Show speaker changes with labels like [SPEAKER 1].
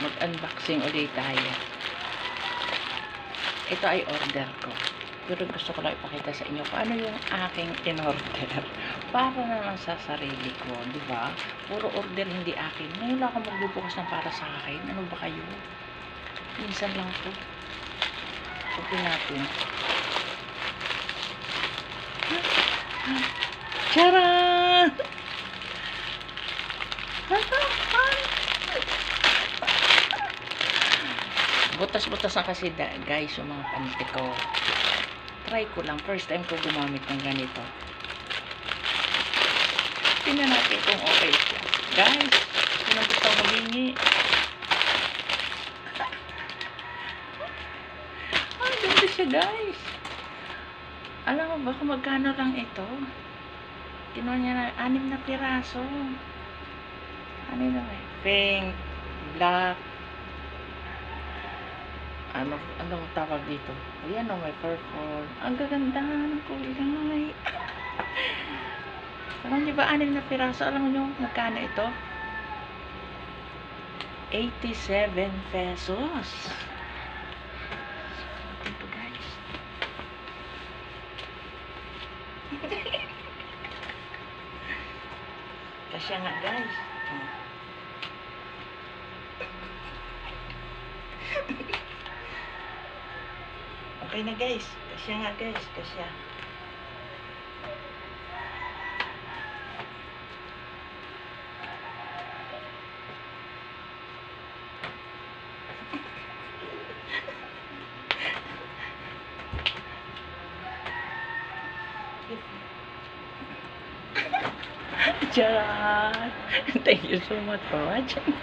[SPEAKER 1] mag-unboxing ulit tayo. Ito ay order ko. Pero gusto ko lang ipakita sa inyo kung ano yung aking in-order. Para naman sa sarili ko, di ba? Puro order, hindi akin. Ngayon lang ako magbubukas ng para sa akin. Ano ba kayo? Minsan lang po. Open natin. Charan! Butas-butas na kasi guys yung mga panty ko. Try ko lang. First time ko gumamit ng ganito. Tingnan natin kung okay siya. Guys, kung gusto ko humingi. Ganda siya guys. Alam mo ba kung magkano lang ito? Kinuha niya na 6 na piraso. Ano na eh? Pink, black, anong tawag dito? Ayan o, may purple. Ang gaganda ng kulay. Alam niyo ba, 6 na piraso? Alam niyo, magkano ito? 87 pesos. Ito guys. Kasya nga guys. Okay na guys. Kasya nga guys. Kasya. Charot! Thank you so much for watching.